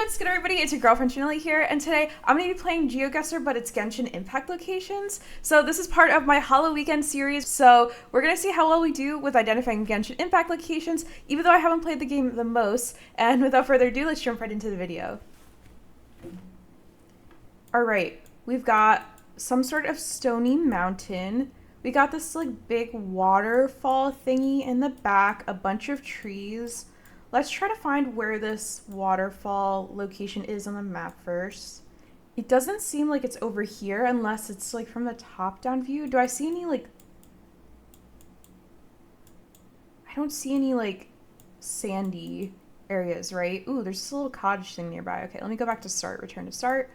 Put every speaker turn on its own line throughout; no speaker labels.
what's good everybody? It's your girlfriend Janelle here, and today I'm going to be playing Geoguessr, but it's Genshin Impact locations. So this is part of my Halloweekend series, so we're going to see how well we do with identifying Genshin Impact locations, even though I haven't played the game the most. And without further ado, let's jump right into the video. Alright, we've got some sort of stony mountain. We got this like big waterfall thingy in the back, a bunch of trees. Let's try to find where this waterfall location is on the map first. It doesn't seem like it's over here unless it's like from the top down view. Do I see any like... I don't see any like sandy areas, right? Ooh, there's this little cottage thing nearby. Okay, let me go back to start, return to start.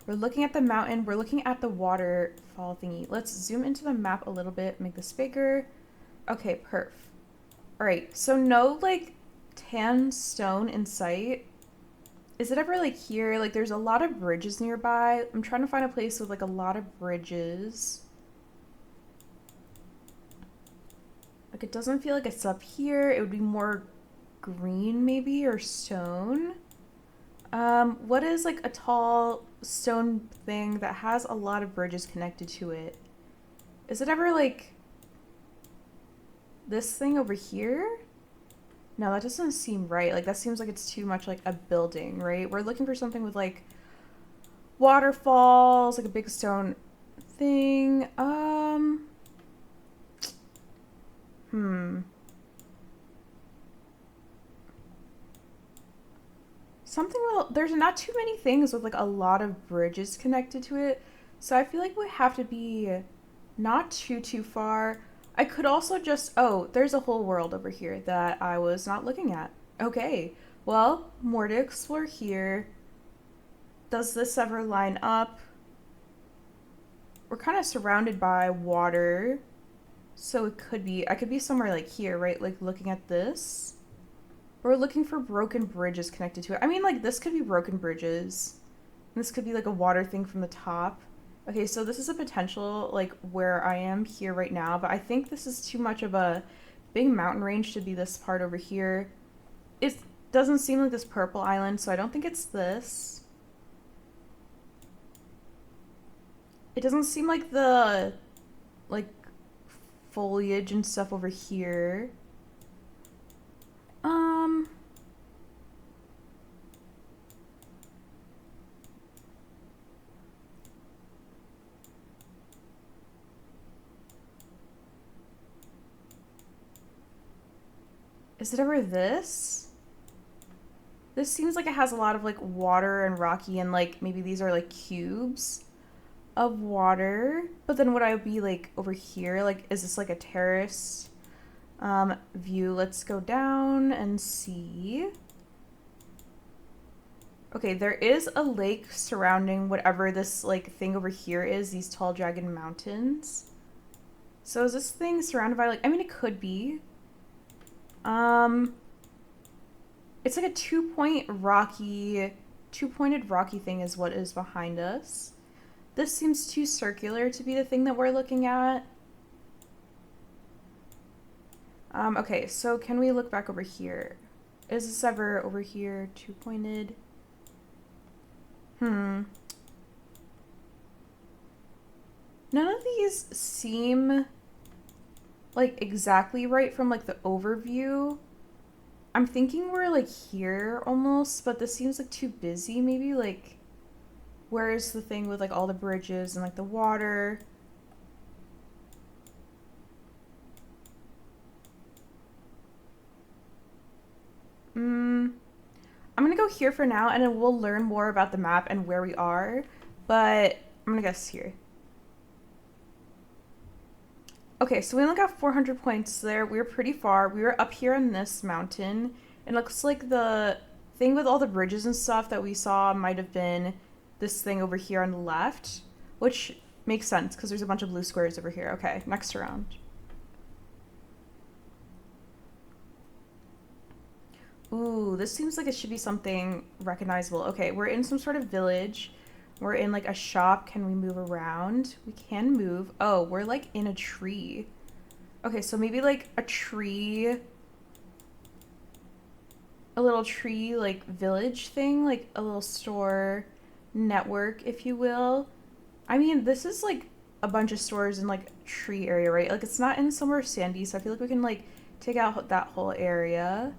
We're looking at the mountain, we're looking at the waterfall thingy. Let's zoom into the map a little bit, make this bigger. Okay, perf. Alright, so no like tan stone in sight. Is it ever like here? Like there's a lot of bridges nearby. I'm trying to find a place with like a lot of bridges. Like it doesn't feel like it's up here. It would be more green maybe, or stone. What is like a tall stone thing that has a lot of bridges connected to it? Is it ever like this thing over here? No, that doesn't seem right. Like that seems like it's too much like a building, right? We're looking for something with like waterfalls, like a big stone thing. Something, well, there's not too many things with like a lot of bridges connected to it. So I feel like we have to be not too far. I could also just, oh, there's a whole world over here that I was not looking at. Okay, well, more to explore here. Does this ever line up? We're kind of surrounded by water. So it could be, I could be somewhere like here, right? Like looking at this. We're looking for broken bridges connected to it. I mean, like, this could be broken bridges. This could be, like, a water thing from the top. Okay, so this is a potential, like, where I am here right now. But I think this is too much of a big mountain range to be this part over here. It doesn't seem like this purple island, so I don't think it's this. It doesn't seem like the, like, foliage and stuff over here. Is it ever this? This seems like it has a lot of like water and rocky, and like maybe these are like cubes of water. But then would I be like over here? Like, is this like a terrace view? Let's go down and see. Okay, there is a lake surrounding whatever this like thing over here is, these tall jagged mountains. So is this thing surrounded by like, I mean it could be. It's like a two-pointed rocky thing is what is behind us. This seems too circular to be the thing that we're looking at. Okay, so can we look back over here? Is this ever over here two-pointed? None of these seem like exactly right from like the overview. I'm thinking we're like here almost, but this seems like too busy maybe. Like, where is the thing with like all the bridges and like the water? I'm gonna go here for now, and then we'll learn more about the map and where we are, but I'm gonna guess here. Okay, so we only got 400 points there. We were pretty far. We were up here on this mountain. It looks like the thing with all the bridges and stuff that we saw might have been this thing over here on the left, which makes sense because there's a bunch of blue squares over here. Okay, next round. Ooh, this seems like it should be something recognizable. Okay, we're in some sort of village. We're in like a shop. Can we move around? We can move. Oh, we're like in a tree. Okay, so maybe like a tree a little tree like village thing, like a little store network, if you will. I mean, this is like a bunch of stores in like tree area, right? Like it's not in somewhere sandy, so I feel like we can like take out that whole area.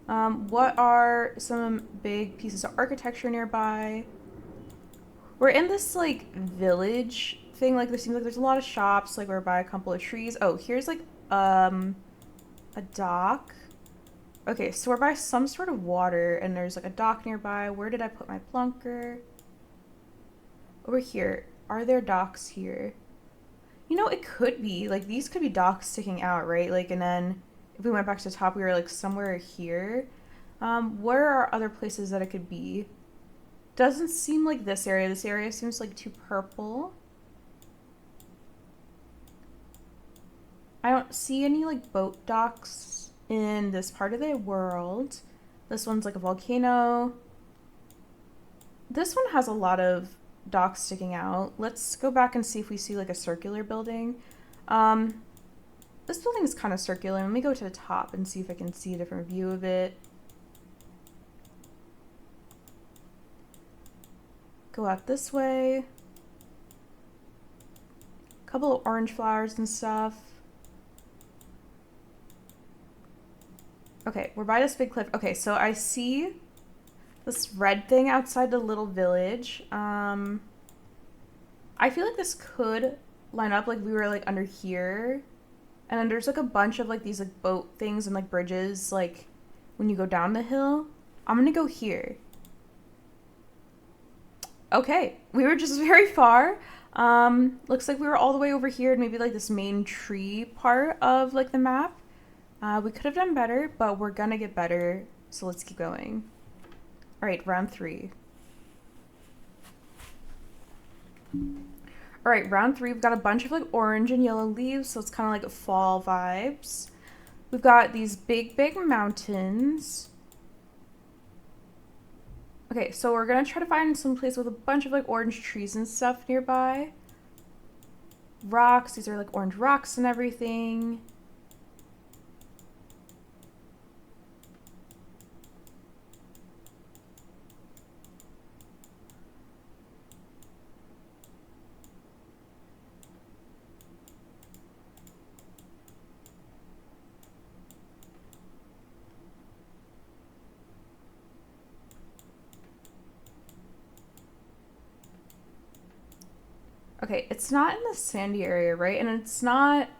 What are some big pieces of architecture nearby? We're in this like village thing. Like there seems like there's a lot of shops. Like we're by a couple of trees. Oh, here's like a dock. Okay, so we're by some sort of water, and there's like a dock nearby. Where did I put my plunker? Over here. Are there docks here? You know, it could be. Like, these could be docks sticking out, right? Like, and then if we went back to the top, we were like somewhere here. Where are other places that it could be? Doesn't seem like this area. This area seems like too purple. I don't see any like boat docks in this part of the world. This one's like a volcano. This one has a lot of docks sticking out. Let's go back and see if we see like a circular building. This building is kind of circular. Let me go to the top and see if I can see a different view of it. Go out this way. A couple of orange flowers and stuff. Okay, we're by this big cliff. Okay, so I see this red thing outside the little village. I feel like this could line up like we were like under here. And then there's like a bunch of like these like boat things and like bridges like when you go down the hill. I'm gonna go here. Okay, we were just very far. Looks like we were all the way over here and maybe like this main tree part of like the map. We could have done better, but we're gonna get better. So let's keep going. All right, round 3. All right, round 3, we've got a bunch of like orange and yellow leaves, so it's kind of like fall vibes. We've got these big, big mountains. Okay, so we're gonna try to find some place with a bunch of like orange trees and stuff nearby. Rocks, these are like orange rocks and everything. Okay, it's not in the sandy area, right? And it's not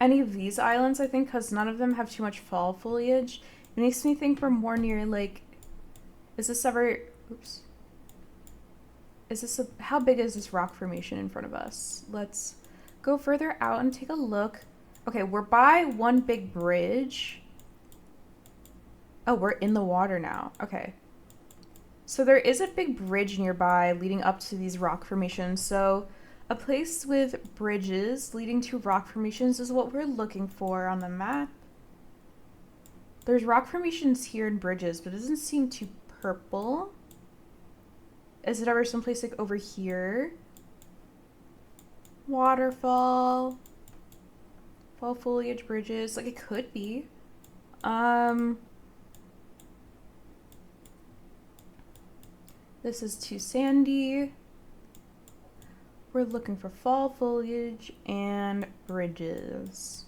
any of these islands, I think, because none of them have too much fall foliage. It makes me think we're more near, like, is this ever, oops. Is this a, how big is this rock formation in front of us? Let's go further out and take a look. Okay, we're by one big bridge. Oh, we're in the water now. Okay. So there is a big bridge nearby leading up to these rock formations. So a place with bridges leading to rock formations is what we're looking for on the map. There's rock formations here and bridges, but it doesn't seem too purple. Is it ever someplace like over here? Waterfall. Fall foliage bridges. Like it could be. This is too sandy. We're looking for fall foliage and bridges.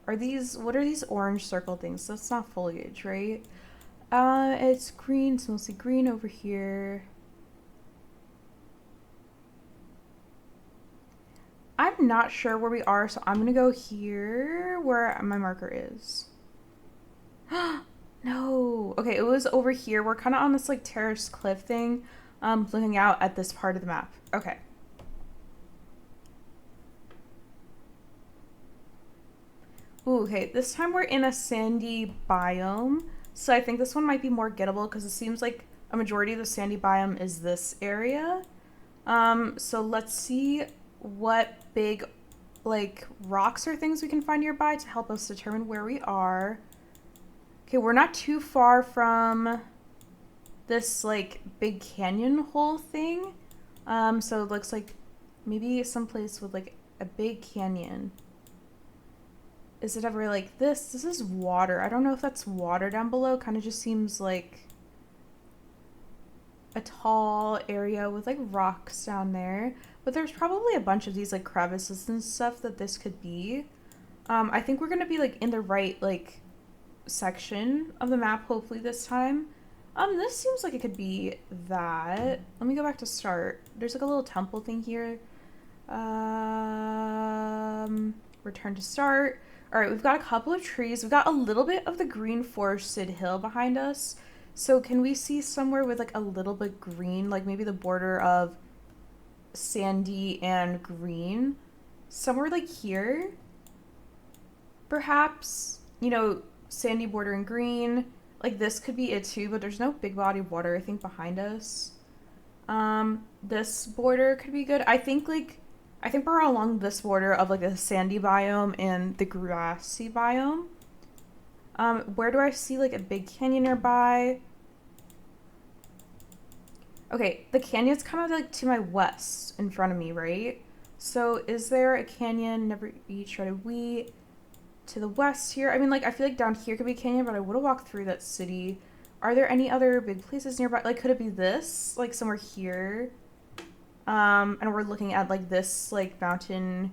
Are these, what are these orange circle things? That's not foliage, right? It's green, it's mostly green over here. I'm not sure where we are, so I'm gonna go here where my marker is. No. Okay, it was over here. We're kind of on this like terrace cliff thing, looking out at this part of the map. Okay. Ooh, okay, this time we're in a sandy biome. So I think this one might be more gettable because it seems like a majority of the sandy biome is this area. So let's see what big like rocks or things we can find nearby to help us determine where we are. Okay, we're not too far from this like big canyon hole thing. So it looks like maybe someplace with like a big canyon. is it ever like this? This is water. I don't know if that's water down below. Kind of just seems like a tall area with like rocks down there. But there's probably a bunch of these like crevices and stuff that this could be. I think we're gonna be like in the right like section of the map hopefully this time. This seems like it could be that. Let me go back to start. There's like a little temple thing here. Return to start. All right, we've got a couple of trees. We've got a little bit of the green forested hill behind us. So can we see somewhere with like a little bit green, like maybe the border of sandy and green? Somewhere like here, perhaps, you know, sandy border and green. Like this could be it too, but there's no big body of water, I think, behind us. This border could be good. I think we're along this border of like the sandy biome and the grassy biome. Where do I see like a big canyon nearby? Okay, the canyon's kind of like to my west in front of me, right? So is there a canyon, never eat shredded wheat, to the west here? I mean, like, I feel like down here could be a canyon, but I would have walked through that city. Are there any other big places nearby? Like, could it be this? Like, somewhere here? And we're looking at, like, this, like, mountain,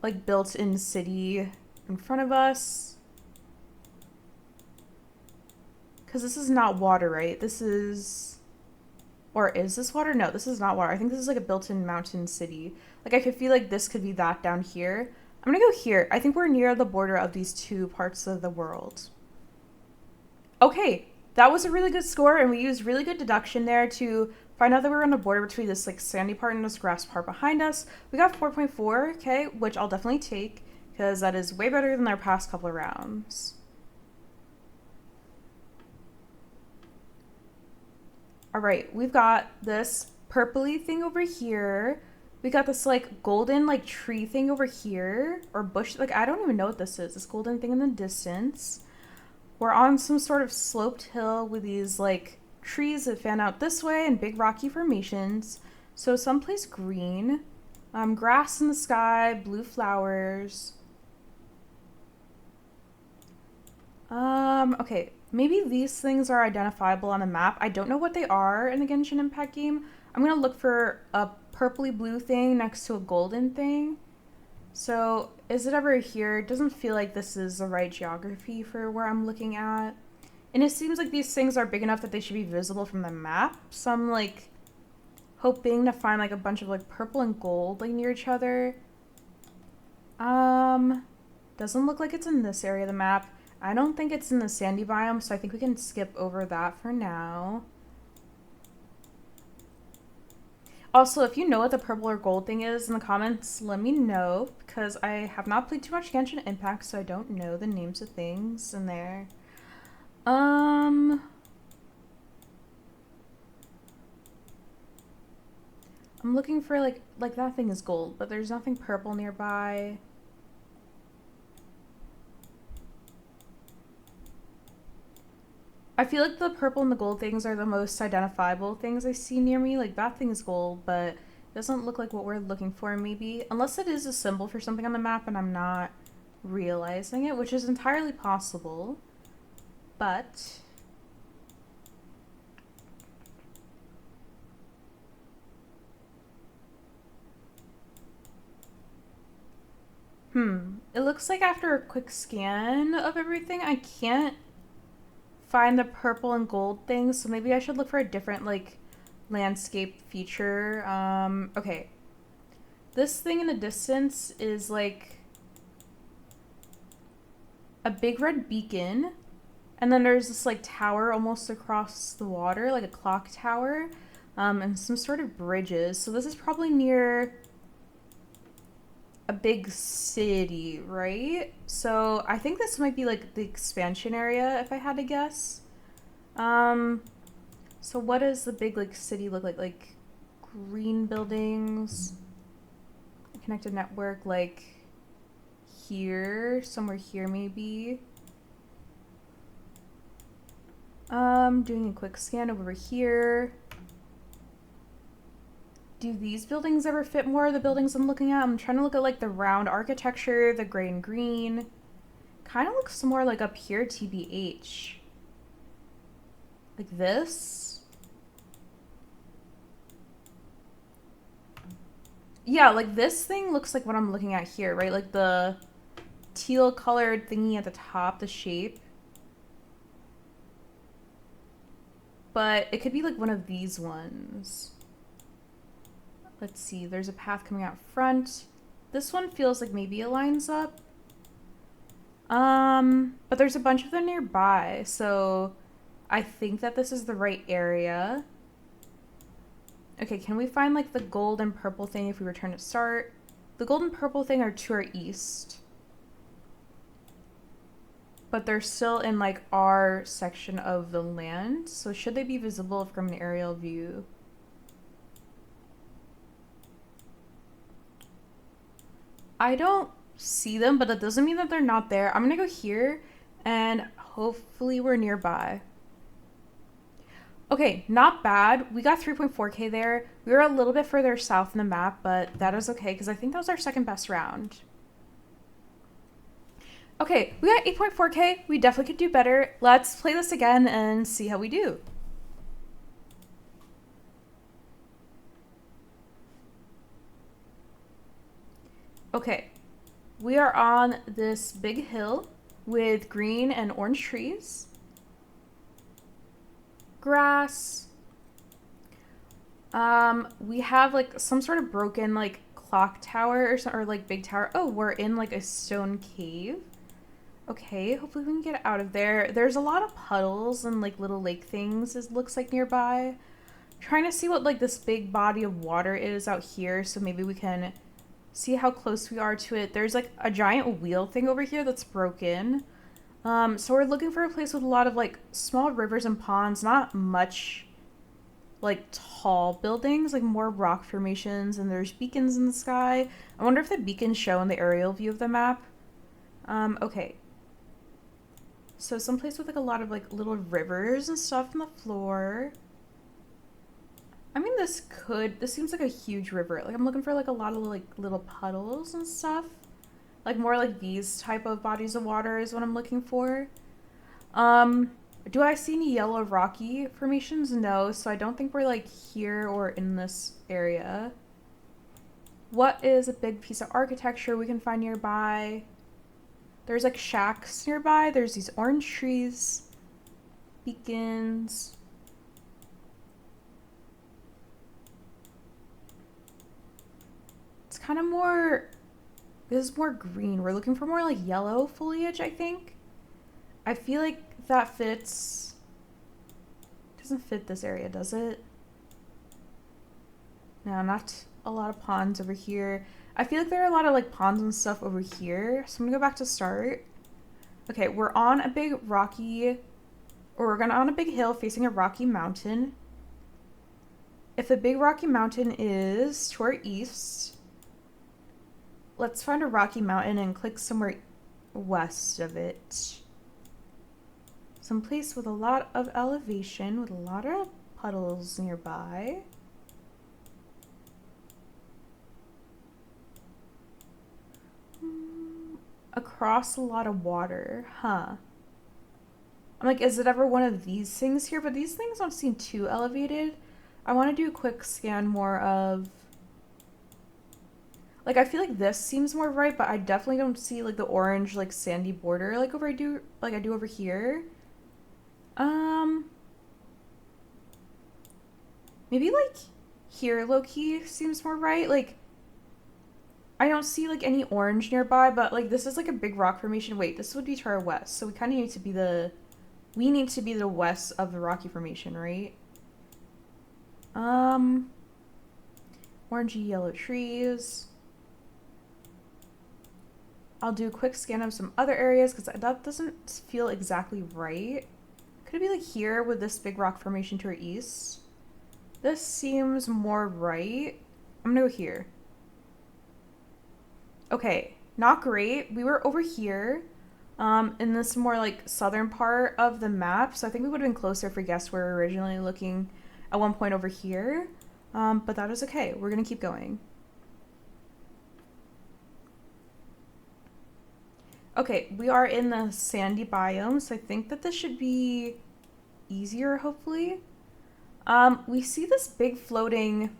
like, built-in city in front of us. Because this is not water, right? This is... Or is this water? No, this is not water. I think this is, like, a built-in mountain city. Like, I could feel like this could be that down here. I'm gonna go here. I think we're near the border of these two parts of the world. Okay, that was a really good score, and we used really good deduction there to find out that we're on the border between this like sandy part and this grass part behind us. We got 4.4, okay, which I'll definitely take because that is way better than our past couple of rounds. All right, we've got this purpley thing over here. We got this like golden like tree thing over here, or bush, like I don't even know what this is. This golden thing in the distance. We're on some sort of sloped hill with these like trees that fan out this way and big rocky formations. So someplace green. Grass in the sky, blue flowers. Okay, maybe these things are identifiable on the map. I don't know what they are in the Genshin Impact game. I'm gonna look for a purpley blue thing next to a golden thing. So is it ever here? It doesn't feel like this is the right geography for where I'm looking at. And it seems like these things are big enough that they should be visible from the map. So I'm like hoping to find like a bunch of like purple and gold like near each other. Doesn't look like it's in this area of the map. I don't think it's in the sandy biome, so I think we can skip over that for now. Also, if you know what the purple or gold thing is in the comments, let me know, because I have not played too much Genshin Impact, so I don't know the names of things in there. I'm looking for like that thing is gold, but there's nothing purple nearby. I feel like the purple and the gold things are the most identifiable things I see near me. Like, that thing is gold, but it doesn't look like what we're looking for, maybe. Unless it is a symbol for something on the map and I'm not realizing it, which is entirely possible. But... It looks like after a quick scan of everything, I can't find the purple and gold things, so maybe I should look for a different like landscape feature. Okay, this thing in the distance is like a big red beacon, and then there's this like tower almost across the water, like a clock tower, and some sort of bridges. So this is probably near a big city, right? So I think this might be like the expansion area if I had to guess. So what does the big like city look like? Like green buildings, a connected network, like here, somewhere here maybe. Doing a quick scan over here. do these buildings ever fit more of the buildings I'm looking at? I'm trying to look at like the round architecture, the gray and green. Kind of looks more like up here, TBH. Like this. Yeah, like this thing looks like what I'm looking at here, right? Like the teal colored thingy at the top, the shape. But it could be like one of these ones. Let's see, there's a path coming out front. This one feels like maybe it lines up. But there's a bunch of them nearby, so I think that this is the right area. Okay, can we find like the gold and purple thing if we return to start? The gold and purple thing are to our east. But they're still in like our section of the land, so should they be visible from an aerial view? I don't see them, but that doesn't mean that they're not there. I'm gonna go here and hopefully we're nearby. Okay, not bad. We got 3.4k there. We were a little bit further south in the map, but that is okay because I think that was our second best round. Okay, we got 8.4k. We definitely could do better. Let's play this again and see how we do. Okay, we are on this big hill with green and orange trees. Grass. We have like some sort of broken like clock tower or like big tower. Oh, we're in like a stone cave. Okay, hopefully we can get out of there. There's a lot of puddles and like little lake things, it looks like, nearby. Trying to see what like this big body of water is out here, so maybe we can see how close we are to it. There's like a giant wheel thing over here that's broken. So we're looking for a place with a lot of like small rivers and ponds, not much like tall buildings, like more rock formations, and there's beacons in the sky. I wonder if the beacons show in the aerial view of the map. Okay. So someplace with like a lot of like little rivers and stuff on the floor. I mean, this seems like a huge river. Like I'm looking for like a lot of like little puddles and stuff. Like more like these type of bodies of water is what I'm looking for. Do I see any yellow rocky formations? No, so I don't think we're like here or in this area. What is a big piece of architecture we can find nearby? There's like shacks nearby. There's these orange trees, beacons. It's kind of more, this is more green. We're looking for more like yellow foliage, I think. I feel like that fits. Doesn't fit this area, does it? No, not a lot of ponds over here. I feel like there are a lot of like ponds and stuff over here. So I'm gonna go back to start. Okay, we're on a big rocky, or we're on a big hill facing a rocky mountain. If the big rocky mountain is to our east, let's find a rocky mountain and click somewhere west of it. Some place with a lot of elevation, with a lot of puddles nearby. Across a lot of water, huh? I'm like, is it ever one of these things here? But these things don't seem too elevated. I want to do a quick scan more of, like, I feel like this seems more right, but I definitely don't see like the orange like sandy border like I do over here. Maybe like here low-key seems more right. Like I don't see like any orange nearby, but like this is like a big rock formation. Wait, this would be to our west, so we kind of need to be the west of the rocky formation, right? Orangey yellow trees. I'll do a quick scan of some other areas because that doesn't feel exactly right. Could it be like here with this big rock formation to our east? This seems more right. I'm gonna go here. Okay, not great. We were over here in this more like southern part of the map, so I think we would have been closer if we guessed we were originally looking at one point over here. But that is okay. We're gonna keep going. Okay, we are in the sandy biome, so I think that this should be easier, hopefully. We see this big floating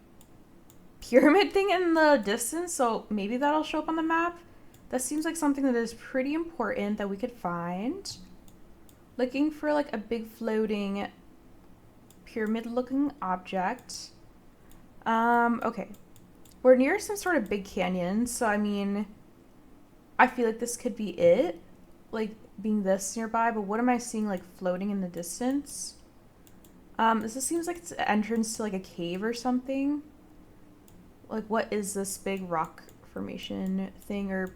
pyramid thing in the distance, so maybe that'll show up on the map. That seems like something that is pretty important that we could find. Looking for like a big floating pyramid-looking object. Okay. We're near some sort of big canyon, so I mean, I feel like this could be it. Like, being this nearby, but what am I seeing, like, floating in the distance? This seems like it's an entrance to, like, a cave or something. Like, what is this big rock formation thing or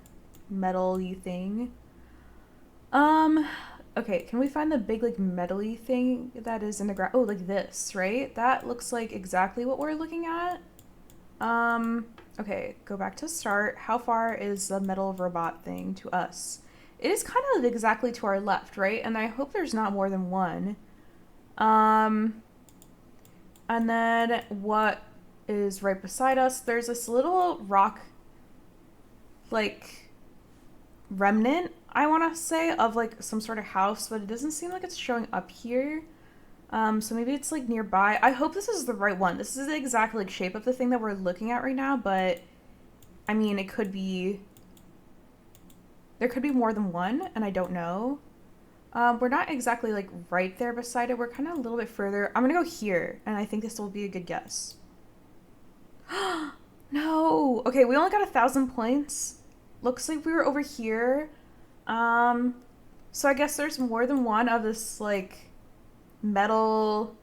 metal-y thing? Okay, can we find the big, like, metal-y thing that is in the ground? Oh, like this, right? That looks like exactly what we're looking at. Okay, go back to start. How far is the metal robot thing to us? It is kind of exactly to our left, right? And I hope there's not more than one. And then what is right beside us? There's this little rock, like, remnant, I want to say, of, like, some sort of house, but it doesn't seem like it's showing up here. So maybe it's, like, nearby. I hope this is the right one. This is the exact, like, shape of the thing that we're looking at right now, but, I mean, it could be... There could be more than one, and I don't know. We're not exactly, like, right there beside it. We're kind of a little bit further. I'm gonna go here, and I think this will be a good guess. No! Okay, we only got 1,000 points. Looks like we were over here. So I guess there's more than one of this, like, metal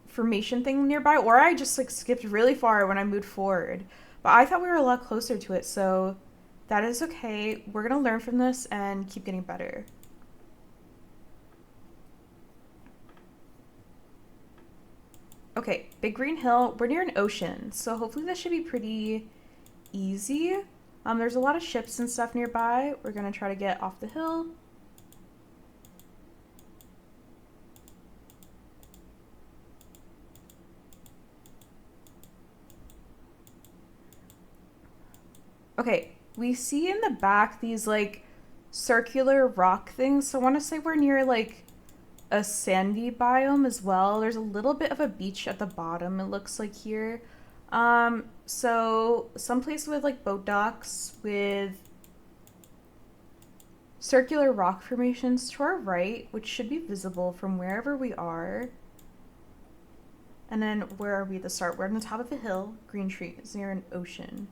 formation thing nearby, or I just, like, skipped really far when I moved forward. But I thought we were a lot closer to it, so that is okay. We're gonna learn from this and keep getting better. Okay, Big Green Hill. We're near an ocean, so hopefully this should be pretty easy. There's a lot of ships and stuff nearby. We're gonna try to get off the hill. Okay, we see in the back these, like, circular rock things. So I want to say we're near, like, a sandy biome as well. There's a little bit of a beach at the bottom, it looks like here. So someplace with, like, boat docks with circular rock formations to our right, which should be visible from wherever we are. And then where are we at the start? We're on the top of a hill, green trees, near an ocean.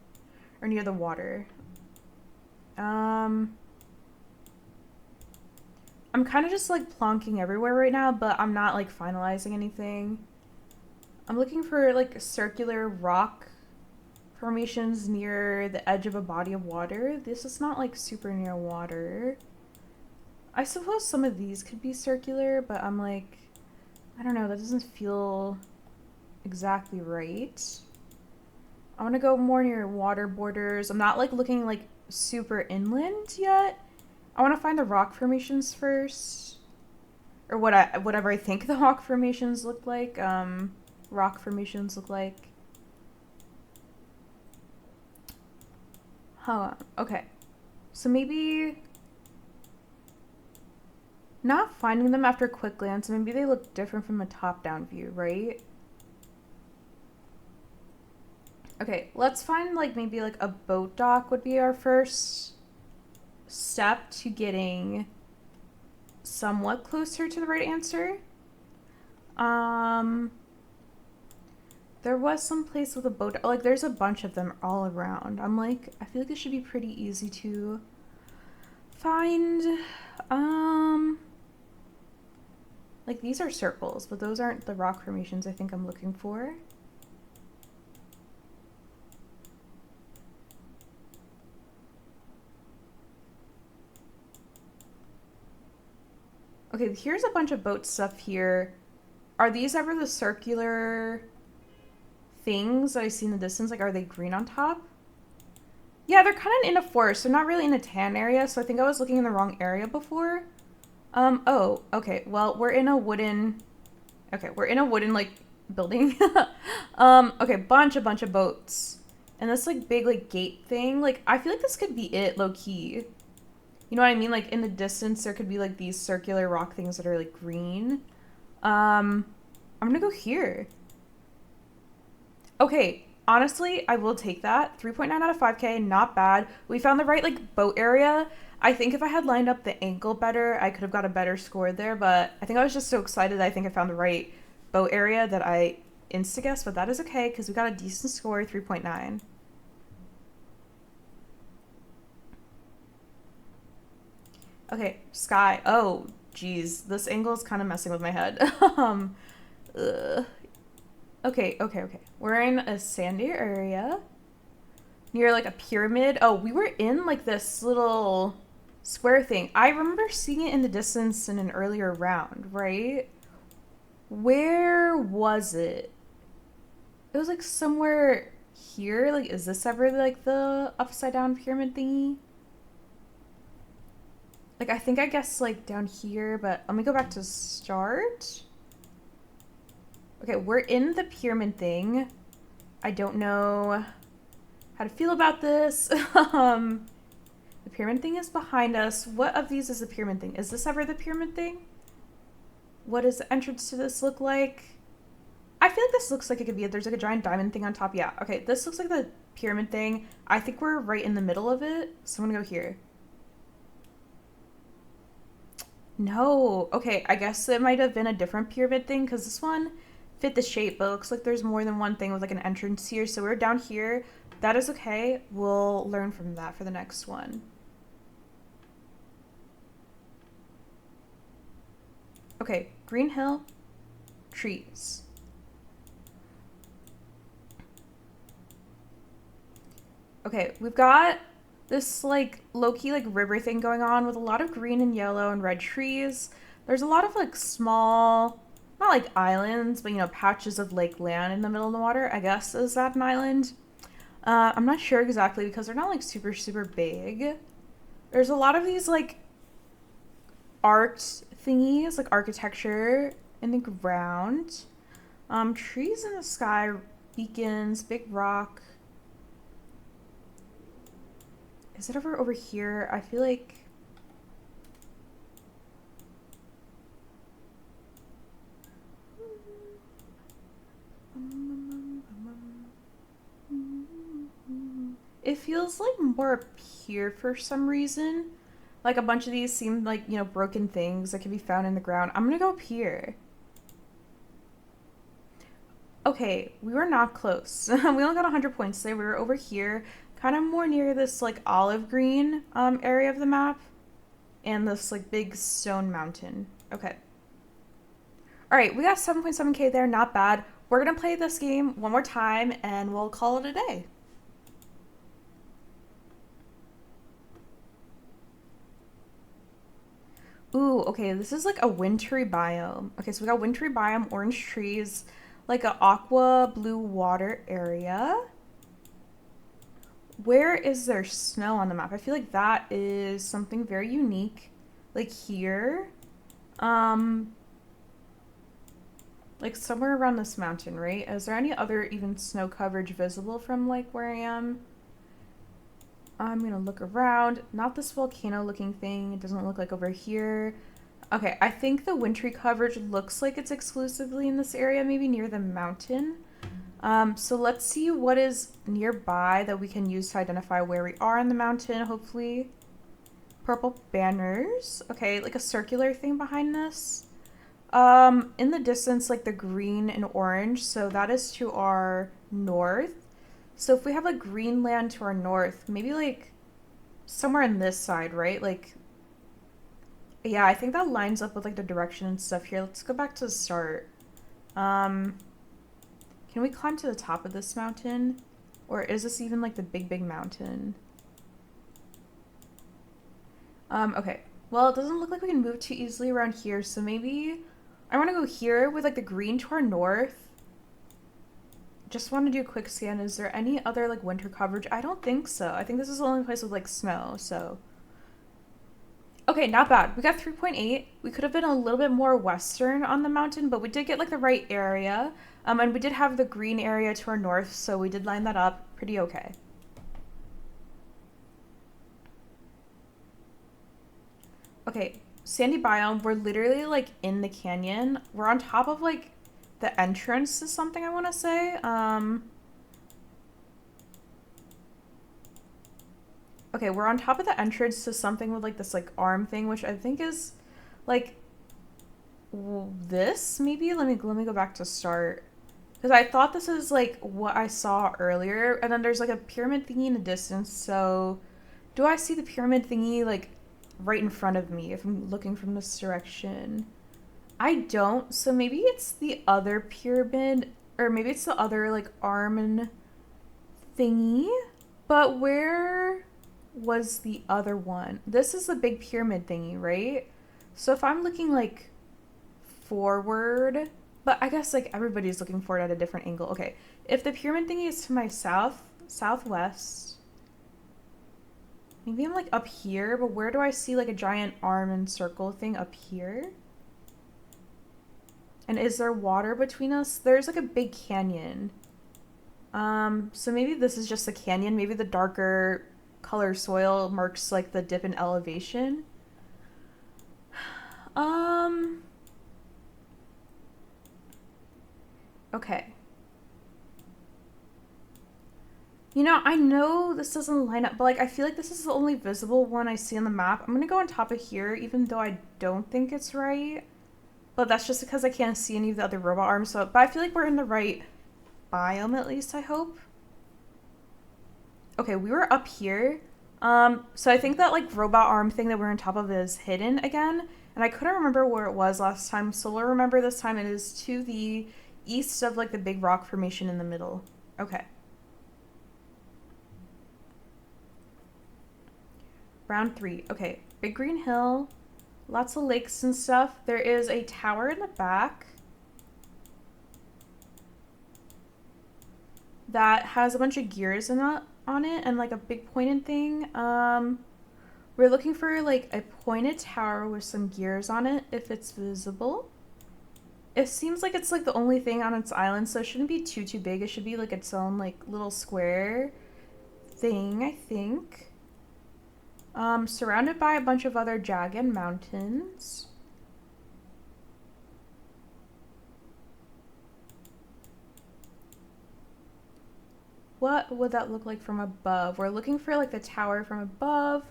Or near the water. I'm kind of just, like, plonking everywhere right now, but I'm not, like, finalizing anything. I'm looking for, like, circular rock formations near the edge of a body of water. This is not, like, super near water. I suppose some of these could be circular, but I'm like, I don't know, that doesn't feel exactly right. I want to go more near water borders. I'm not, like, looking, like, super inland yet. I want to find the rock formations first. Or whatever I think the rock formations look like. Huh, okay. So maybe... Not finding them after a quick glance. Maybe they look different from a top-down view, right? Okay, let's find, like, maybe, like, a boat dock would be our first step to getting somewhat closer to the right answer. There was some place with a boat, like, there's a bunch of them all around. I'm like, I feel like this should be pretty easy to find. Like, these are circles, but those aren't the rock formations I think I'm looking for. Okay, here's a bunch of boat stuff here. Are these ever the circular things that I see in the distance? Like, are they green on top? Yeah, they're kind of in a forest. They're not really in a tan area, so I think I was looking in the wrong area before. Oh, okay. Well, we're in a wooden, like, building. Okay, bunch of boats. And this like big like gate thing, like I feel like this could be it low key. You know what I mean? Like in the distance there could be like these circular rock things that are like green. I'm gonna go here. Okay, honestly, I will take that. 3.9 out of 5K, not bad. We found the right like boat area. I think if I had lined up the angle better, I could have got a better score there, but I think I was just so excited that I think I found the right boat area that I insta-guessed, but that is okay because we got a decent score, 3.9. Okay, sky. Oh, geez. This angle is kind of messing with my head. Ugh. Okay. We're in a sandy area near like a pyramid. Oh, we were in like this little square thing. I remember seeing it in the distance in an earlier round, right? Where was it? It was like somewhere here. Like, is this ever like the upside down pyramid thingy? Like, I think I guess like down here, but let me go back to start. Okay, we're in the pyramid thing. I don't know how to feel about this. The pyramid thing is behind us. What of these is the pyramid thing? Is this ever the pyramid thing? What does the entrance to this look like? I feel like this looks like it could be it. There's like a giant diamond thing on top. Yeah, okay, this looks like the pyramid thing. I think we're right in the middle of it, so I'm gonna go here. No, okay, I guess it might have been a different pyramid thing because this one fit the shape, but it looks like there's more than one thing with like an entrance here. So we're down here. That is okay. We'll learn from that for the next one. Okay, green hill, trees. Okay, we've got this like low-key like river thing going on with a lot of green and yellow and red trees. There's a lot of like small, not like islands, but you know, patches of like land in the middle of the water. I guess is that an island? I'm not sure exactly because they're not like super big. There's a lot of these like art thingies, like architecture in the ground. Trees in the sky, beacons, big rock. Is it over here? I feel like... It feels like more up here for some reason. Like a bunch of these seem like, you know, broken things that can be found in the ground. I'm gonna go up here. Okay, we were not close. We only got 100 points today. We were over here, kind of more near this like olive green area of the map and this like big stone mountain. Okay. All right, we got 7.7K there, not bad. We're gonna play this game one more time and we'll call it a day. Ooh, okay, this is like a wintry biome. Okay, so we got wintry biome, orange trees, like a aqua blue water area. Where is there snow on the map? I feel like that is something very unique. Like here. Like somewhere around this mountain, right? Is there any other even snow coverage visible from like where I am? I'm gonna look around. Not this volcano looking thing. It doesn't look like over here. Okay, I think the wintry coverage looks like it's exclusively in this area, maybe near the mountain. So let's see what is nearby that we can use to identify where we are in the mountain, hopefully. Purple banners. Okay, like a circular thing behind this. In the distance, like the green and orange, so that is to our north. So if we have like green land to our north, maybe like somewhere on this side, right? Like, yeah, I think that lines up with like the direction and stuff here. Let's go back to the start. Can we climb to the top of this mountain? Or is this even like the big mountain? Okay. Well, it doesn't look like we can move too easily around here, so maybe I want to go here with like the green to our north. Just want to do a quick scan. Is there any other like winter coverage? I don't think so. I think this is the only place with like snow, so. Okay, not bad. We got 3.8. We could have been a little bit more western on the mountain, but we did get like the right area. And we did have the green area to our north, so we did line that up pretty okay. Okay, sandy biome. We're literally like in the canyon. We're on top of like the entrance to something, I want to say. Okay, we're on top of the entrance to something with like this like arm thing, which I think is like this maybe. Let me go back to start because I thought this is like what I saw earlier, and then there's like a pyramid thingy in the distance. So, do I see the pyramid thingy like right in front of me if I'm looking from this direction? I don't. So maybe it's the other pyramid, or maybe it's the other like arm thingy. But where was the other one? This is the big pyramid thingy, right? So if I'm looking like forward, but I guess like everybody's looking forward at a different angle. Okay, if the pyramid thingy is to my southwest, maybe I'm like up here, but where do I see like a giant arm and circle thing up here? And is there water between us? There's like a big canyon. So maybe this is just the canyon. Maybe the darker color soil marks like the dip in elevation. Okay. You know, I know this doesn't line up, but like I feel like this is the only visible one I see on the map. I'm gonna go on top of here, even though I don't think it's right. But that's just because I can't see any of the other robot arms. So, but I feel like we're in the right biome at least, I hope. Okay, we were up here. So I think that like robot arm thing that we're on top of is hidden again. And I couldn't remember where it was last time, so we'll remember this time it is to the east of like the big rock formation in the middle. Okay. Round 3. Okay, big green hill. Lots of lakes and stuff. There is a tower in the back that has a bunch of gears in it, on it and like a big pointed thing. We're looking for like a pointed tower with some gears on it if it's visible. It seems like it's like the only thing on its island, so it shouldn't be too big. It should be like its own like little square thing, I think. Surrounded by a bunch of other jagged mountains. What would that look like from above? We're looking for like the tower from above.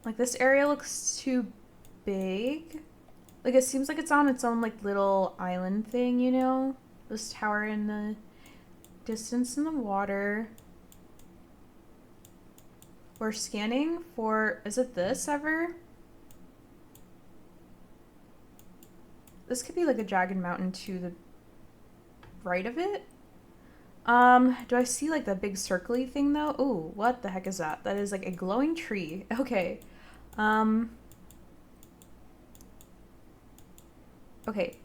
Like this area looks too big. Like it seems like it's on its own like little island thing, you know? This tower in the distance in the water. We're scanning for, is it this ever? This could be like a jagged mountain to the right of it. Do I see like the big circly thing though? Ooh, what the heck is that? That is like a glowing tree. Okay. Okay.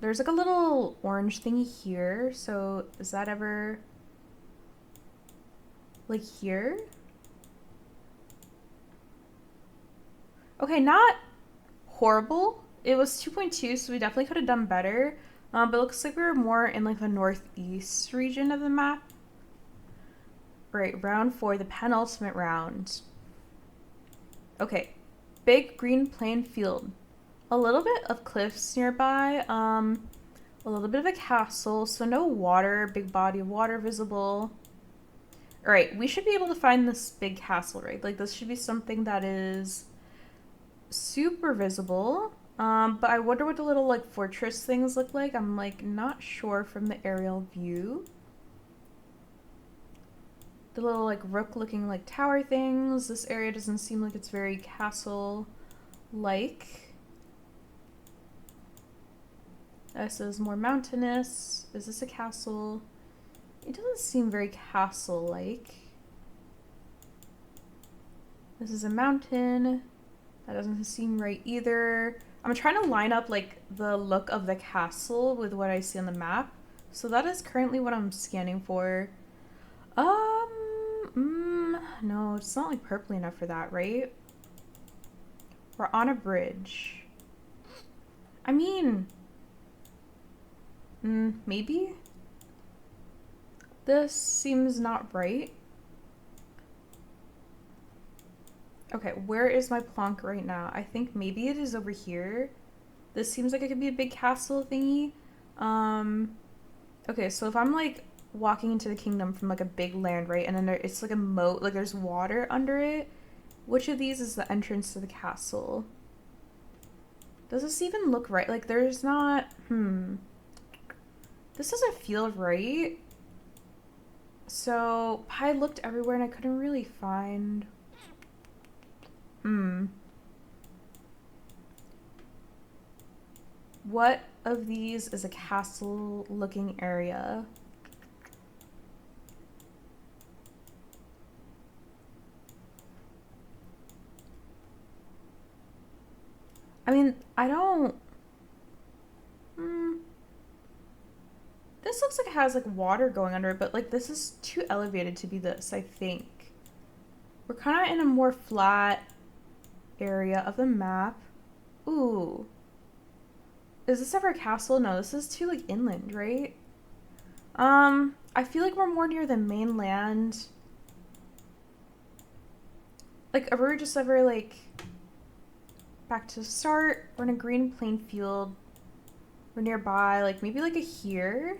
There's like a little orange thingy here. So is that ever like here? Okay, not horrible. It was 2.2, so we definitely could have done better. But it looks like we were more in like the northeast region of the map. Right, round 4, the penultimate round. Okay, big green plain field. A little bit of cliffs nearby. A little bit of a castle, so no water, big body of water visible. All right, we should be able to find this big castle, right? Like this should be something that is super visible. But I wonder what the little like fortress things look like. I'm like not sure from the aerial view. The little like rook looking like tower things. This area doesn't seem like it's very castle like. This is more mountainous. Is this a castle? It doesn't seem very castle like. This is a mountain. That doesn't seem right either. I'm trying to line up like the look of the castle with what I see on the map. So that is currently what I'm scanning for. No, it's not like purpley enough for that, right? We're on a bridge. I mean, maybe? This seems not right. Okay, where is my plonk right now? I think maybe it is over here. This seems like it could be a big castle thingy. Okay, so if I'm like walking into the kingdom from like a big land, right? And then it's like a moat, like there's water under it. Which of these is the entrance to the castle? Does this even look right? Like there's not, This doesn't feel right. So I looked everywhere and I couldn't really find, What of these is a castle looking area? I mean, I don't... This looks like it has like water going under it, but like this is too elevated to be this, I think. We're kind of in a more flat area of the map. Ooh. Is this ever a castle? No, this is too like inland, right? I feel like we're more near the mainland. Like, are we just ever like back to the start? We're in a green plain field. We're nearby, like maybe like a here.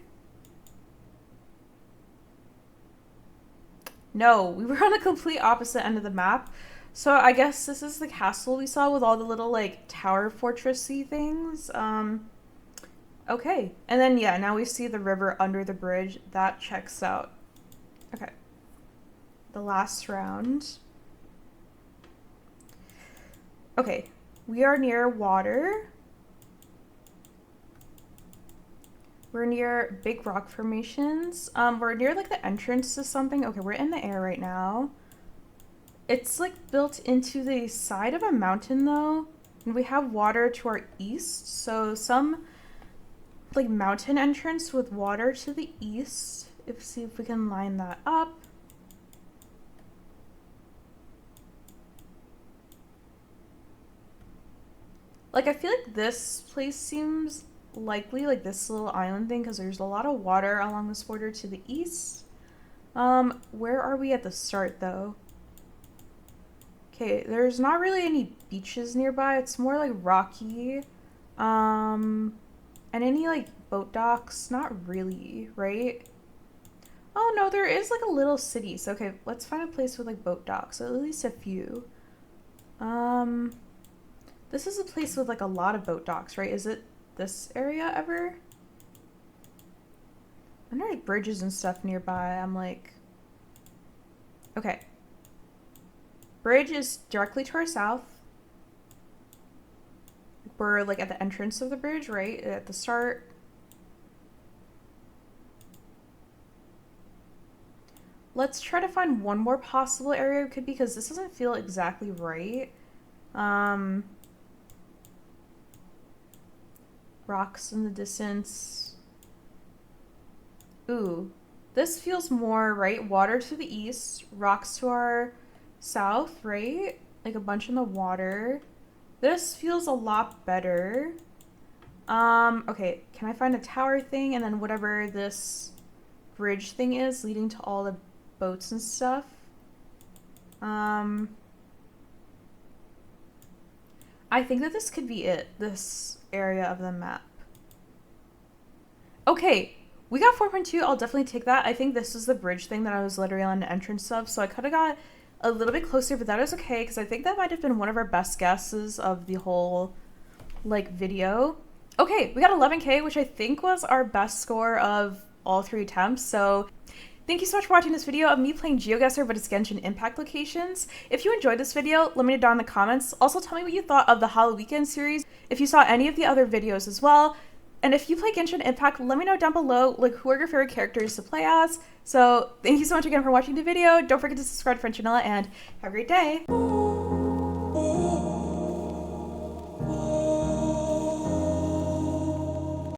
No, we were on the complete opposite end of the map. So I guess this is the castle we saw with all the little like tower fortressy things. Okay. And then yeah, now we see the river under the bridge. That checks out. Okay. The last round. Okay. We are near water. We're near big rock formations. We're near like the entrance to something. Okay, we're in the air right now. It's like built into the side of a mountain though. And we have water to our east. So some like mountain entrance with water to the east. See if we can line that up. Like I feel like this place seems likely, like this little island thing, because there's a lot of water along this border to the east. Where are we at the start though? Okay, there's not really any beaches nearby. It's more like rocky. And any like boat docks? Not really, right? Oh no, there is like a little city. So okay, let's find a place with like boat docks, at least a few. This is a place with like a lot of boat docks, right? Is it this area ever? And there's bridges and stuff nearby. I'm like, okay. Bridge is directly to our south. We're like at the entrance of the bridge, right? At the start. Let's try to find one more possible area it could be, because this doesn't feel exactly right. Rocks in the distance. Ooh, this feels more right. Water to the east, rocks to our south, right? Like a bunch in the water. This feels a lot better. Okay, can I find a tower thing and then whatever this bridge thing is leading to all the boats and stuff? I think that this could be it, this area of the map. Okay, we got 4.2. I'll definitely take that. I think this is the bridge thing that I was literally on the entrance of, so I could have got a little bit closer, but that is okay, because I think that might have been one of our best guesses of the whole, like, video. Okay, we got 11K, which I think was our best score of all 3 attempts, so thank you so much for watching this video of me playing Geoguessr, but it's Genshin Impact locations. If you enjoyed this video, let me know down in the comments. Also, tell me what you thought of the Halloweekend series, if you saw any of the other videos as well. And if you play Genshin Impact, let me know down below, like, who are your favorite characters to play as. So, thank you so much again for watching the video. Don't forget to subscribe to French Vanilla, and have a great day!